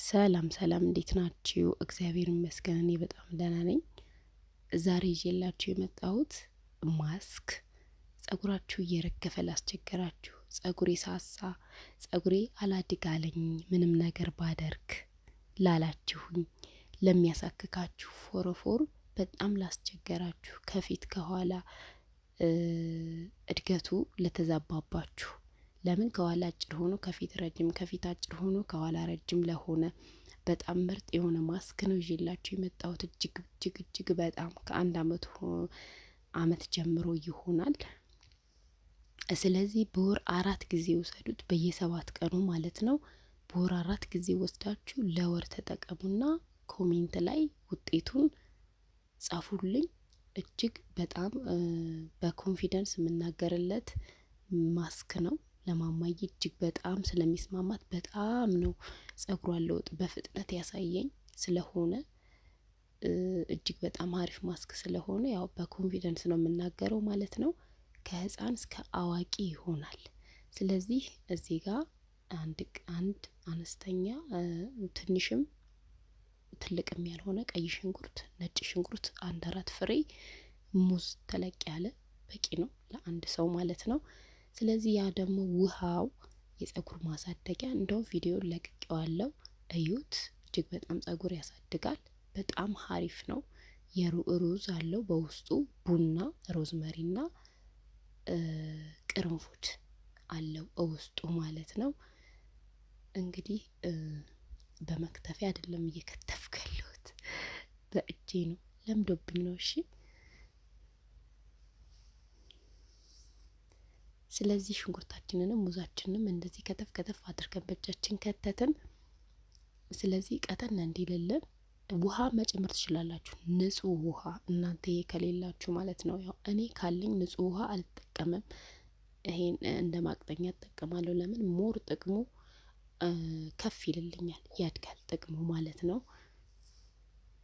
ሰላም ሰላም፣ እንዴት ናችሁ? እግዚአብሔር ይመስገን እኔ በጣም ደህና ነኝ። ዛሬ ይዤላችሁ የመጣሁት ማስክ ጸጉራችሁ እየረገፈ ላስቸገራችሁ፣ ጸጉሬ ሳሳ፣ ጸጉሬ አላድግ አለኝ ምንም ነገር ባደርግ ላላችሁኝ፣ ለሚያሳክካችሁ፣ ፎረፎር በጣም ላስቸገራችሁ፣ ከፊት ከኋላ እድገቱ ለተዛባባችሁ፣ ለምን ከኋላ አጭር ሆኖ ከፊት ረጅም፣ ከፊት አጭር ሆኖ ከኋላ ረጅም ለሆነ በጣም ምርጥ የሆነ ማስክ ነው ይዤላችሁ የመጣሁት። እጅግ በጣም ከአንድ አመት ጀምሮ ይሆናል። ስለዚህ በወር 4 ጊዜ ውሰዱት፣ በየ7 ቀኑ ማለት ነው። በወር 4 ጊዜ ወስዳችሁ ለወር ተጠቀሙና ኮሜንት ላይ ውጤቱን ጻፉልኝ። እጅግ በጣም በኮንፊደንስ የምናገርለት ማስክ ነው። ለማማዬ እጅግ በጣም ስለሚስማማት በጣም ነው ጸጉሯን ለውጥ በፍጥነት ያሳየኝ ስለሆነ እጅግ በጣም አሪፍ ማስክ ስለሆነ ያው በኮንፊደንስ ነው የምናገረው ማለት ነው። ከህፃን እስከ አዋቂ ይሆናል። ስለዚህ እዚህ ጋር አንድ አነስተኛ ትንሽም ትልቅም ያልሆነ ቀይ ሽንኩርት፣ ነጭ ሽንኩርት 1-4 ፍሬ፣ ሙዝ ተለቅ ያለ በቂ ነው ለአንድ ሰው ማለት ነው። ስለዚህ ያ ደግሞ ውሃው የጸጉር ማሳደጊያ እንደውም ቪዲዮ ለቅቄዋለሁ፣ እዩት። እጅግ በጣም ጸጉር ያሳድጋል። በጣም ሀሪፍ ነው። የሩዝ አለው በውስጡ ቡና፣ ሮዝመሪና ቅርንፉድ አለው ውስጡ ማለት ነው። እንግዲህ በመክተፊያ አይደለም እየከተፍኩ ያለሁት በእጄ ነው፣ ለምዶብኝ ነው። እሺ ስለዚህ ሽንኩርታችንንም ሙዛችንንም እንደዚህ ከተፍ አድርገን በእጃችን ከተትን። ስለዚህ ቀጠን እንዲልልን ውሃ መጨመር ትችላላችሁ፣ ንጹህ ውሃ እናንተ ከሌላችሁ ማለት ነው። ያው እኔ ካለኝ ንጹህ ውሃ አልጠቀምም፣ ይሄን እንደ ማቅጠኛ እጠቀማለሁ። ለምን ሞር ጥቅሙ ከፍ ይልልኛል፣ ያድጋል ጥቅሙ ማለት ነው።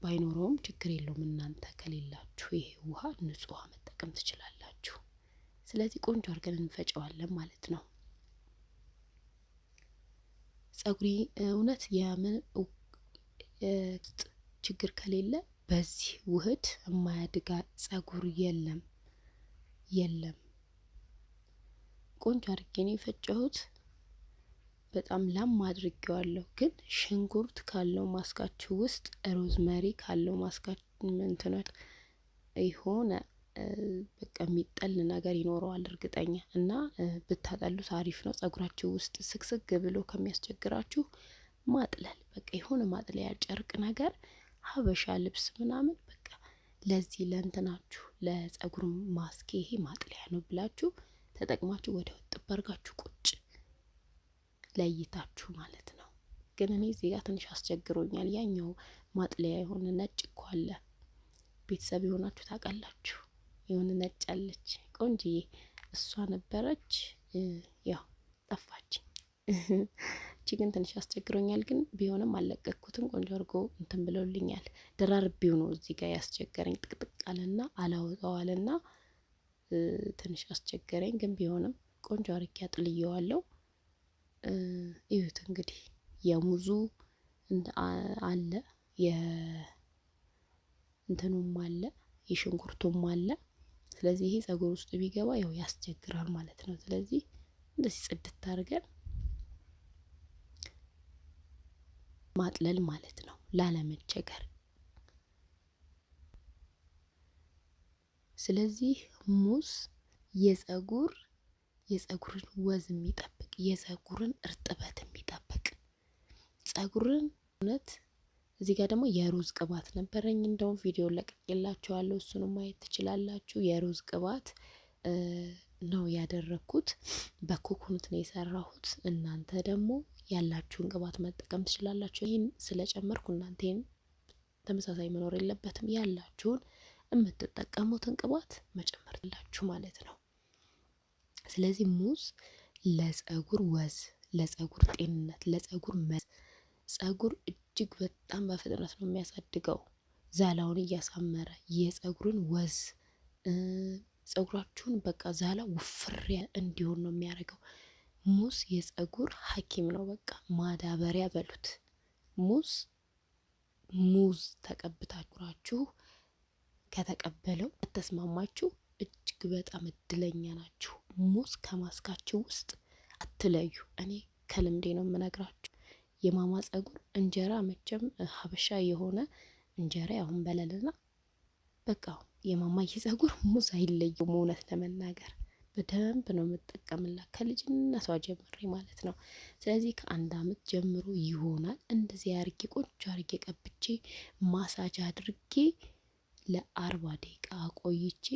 ባይኖረውም ችግር የለውም እናንተ ከሌላችሁ ይሄ ውሃ ንጹህ ውሃ መጠቀም ትችላላችሁ። ስለዚህ ቆንጆ አድርገን እንፈጨዋለን ማለት ነው። ጸጉሬ እውነት የምን ችግር ከሌለ በዚህ ውህድ የማያድጋ ጸጉር የለም። ቆንጆ አድርጌ ነው የፈጨሁት። በጣም ላም አድርጌዋለሁ። ግን ሽንኩርት ካለው ማስካችሁ ውስጥ ሮዝመሪ ካለው ማስካችሁ እንትነት የሆነ በቃ የሚጠል ነገር ይኖረዋል እርግጠኛ እና ብታጠሉት አሪፍ ነው። ጸጉራችሁ ውስጥ ስግስግ ብሎ ከሚያስቸግራችሁ ማጥለል፣ በቃ የሆነ ማጥለያ ጨርቅ ነገር ሀበሻ ልብስ ምናምን በቃ ለዚህ ለእንትናችሁ ለጸጉር ማስክ ይሄ ማጥለያ ነው ብላችሁ ተጠቅማችሁ ወደ ጥብ አድርጋችሁ ቁጭ ለይታችሁ ማለት ነው። ግን እኔ እዚህ ጋር ትንሽ አስቸግሮኛል። ያኛው ማጥለያ የሆነ ነጭ እኮ አለ፣ ቤተሰብ የሆናችሁ ታውቃላችሁ። የሆነ ነጭ አለች ቆንጅዬ፣ እሷ ነበረች፣ ያው ጠፋች። እቺ ግን ትንሽ አስቸግሮኛል። ግን ቢሆንም አልለቀኩትም፣ ቆንጆ አድርጎ እንትን ብለውልኛል። ደራርቤው ነው እዚህ ጋር ያስቸገረኝ። ጥቅጥቅ አለና አላወጣዋልና ትንሽ አስቸገረኝ። ግን ቢሆንም ቆንጆ አድርጌ አጥልየዋለሁ። እዩት እንግዲህ የሙዙ አለ፣ የእንትኑም አለ፣ የሽንኩርቱም አለ። ስለዚህ ይሄ ጸጉር ውስጥ ቢገባ ያው ያስቸግራል ማለት ነው። ስለዚህ እንደዚህ ጽድት አድርገን ማጥለል ማለት ነው ላለመቸገር። ስለዚህ ሙዝ የጸጉርን ወዝ የሚጠብቅ የጸጉርን እርጥበት የሚጠብቅ ጸጉርን እውነት። እዚህ ጋር ደግሞ የሩዝ ቅባት ነበረኝ፣ እንደውም ቪዲዮ ለቅቄላችኋለሁ፣ እሱንም ማየት ትችላላችሁ። የሩዝ ቅባት ነው ያደረኩት፣ በኮኮኑት ነው የሰራሁት። እናንተ ደግሞ ያላችሁን ቅባት መጠቀም ትችላላችሁ። ይህን ስለጨመርኩ እናንተ ተመሳሳይ መኖር የለበትም። ያላችሁን የምትጠቀሙትን ቅባት መጨመር ላችሁ ማለት ነው። ስለዚህ ሙዝ ለጸጉር ወዝ፣ ለጸጉር ጤንነት፣ ለጸጉር ጸጉር እጅግ በጣም በፍጥነት ነው የሚያሳድገው፣ ዛላውን እያሳመረ የጸጉርን ወዝ ጸጉራችሁን በቃ ዛላ ውፍር እንዲሆን ነው የሚያደርገው። ሙዝ የጸጉር ሐኪም ነው። በቃ ማዳበሪያ በሉት። ሙዝ ተቀብታችሁ ከተቀበለው ከተስማማችሁ እጅግ በጣም እድለኛ ናችሁ። ሙዝ ከማስካችሁ ውስጥ አትለዩ። እኔ ከልምዴ ነው የምነግራችሁ። የማማ ጸጉር እንጀራ መቼም ሀበሻ የሆነ እንጀራ ያሁን በለልና በቃ የማማዬ ጸጉር ሙዝ አይለየውም። እውነት ለመናገር በደንብ ነው የምጠቀምላት ከልጅነቷ ጀምሬ ማለት ነው። ስለዚህ ከ1 አመት ጀምሮ ይሆናል እንደዚህ አርጌ ቆንጆ አርጌ ቀብቼ ማሳጅ አድርጌ ለ40 ደቂቃ ቆይቼ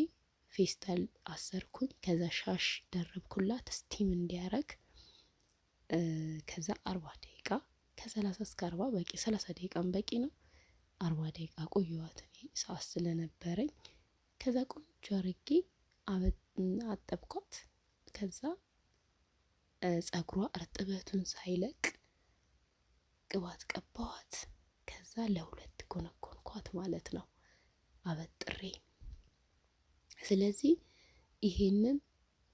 ፌስታል አሰርኩኝ። ከዛ ሻሽ ደረብኩላት ስቲም እንዲያረግ። ከዛ 40 ደቂቃ ከ30 እስከ 40 በቂ 30 ደቂቃም በቂ ነው። 40 ደቂቃ ቆየዋት ሰዓት ስለነበረኝ። ከዛ ቆንጆ አርጌ አጠብኳት። ከዛ ጸጉሯ እርጥበቱን ሳይለቅ ቅባት ቀባዋት። ከዛ ለሁለት ኮነኮንኳት ማለት ነው አበጥሬ። ስለዚህ ይሄንን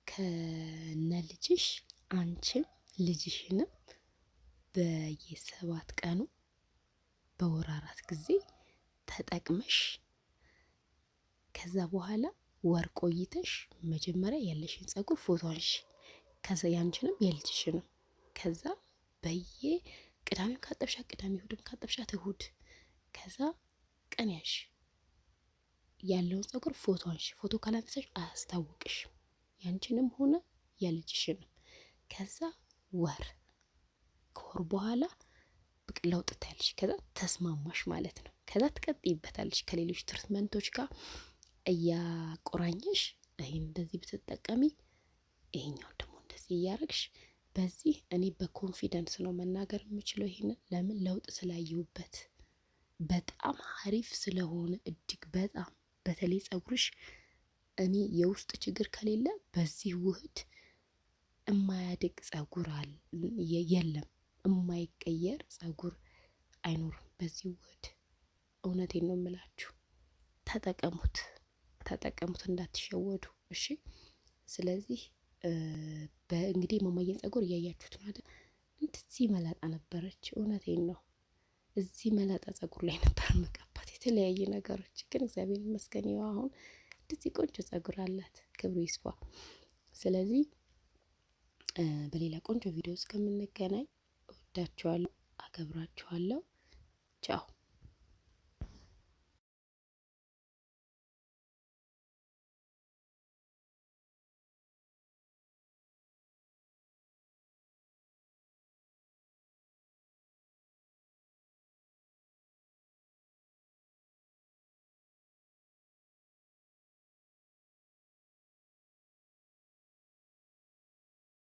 ከነልጅሽ አንቺም ልጅሽንም በየ7 ቀኑ በወር 4 ጊዜ ተጠቅመሽ ከዛ በኋላ ወር ቆይተሽ መጀመሪያ ያለሽን ጸጉር ፎቶ አንሺ። ከዛ ያንቺንም የልጅሽንም ከዛ ቅዳሜም ካጠብሻት ቅዳሜ፣ እሁድም ካጠብሻት እሁድ፣ ከዛ ቀን ያሽ ያለውን ጸጉር ፎቶ አንሺ። ፎቶ ካላነሳሽ አያስታውቅሽም ያንቺንም ሆነ የልጅሽንም። ከዛ ከወር በኋላ ብቅ ለውጥ ታያለሽ። ከዛ ተስማማሽ ማለት ነው። ከዛ ትቀጥይበታለሽ ከሌሎች ትሪትመንቶች ጋር እያቆራኘሽ ይሄን እንደዚህ ብትጠቀሚ ይሄኛው ደግሞ እንደዚህ እያረግሽ። በዚህ እኔ በኮንፊደንስ ነው መናገር የምችለው። ይሄንን ለምን ለውጥ ስላየሁበት በጣም አሪፍ ስለሆነ እጅግ በጣም በተለይ ጸጉርሽ እኔ የውስጥ ችግር ከሌለ በዚህ ውህድ የማያድግ ጸጉር የለም፣ የማይቀየር ጸጉር አይኖርም በዚህ ውህድ። እውነቴን ነው የምላችሁ። ተጠቀሙት እንዳትሸወዱ እሺ። ስለዚህ በእንግዲህ የማማዬን ጸጉር እያያችሁት ነው አይደል? እንደዚህ መላጣ ነበረች። እውነቴን ነው። እዚህ መላጣ ጸጉር ላይ ነበር መቀባት የተለያየ ነገሮች፣ ግን እግዚአብሔር ይመስገን አሁን እንደዚህ ቆንጆ ጸጉር አላት። ክብሩ ይስፋ። ስለዚህ በሌላ ቆንጆ ቪዲዮ እስከምንገናኝ እወዳችኋለሁ፣ አከብራችኋለሁ። ቻው።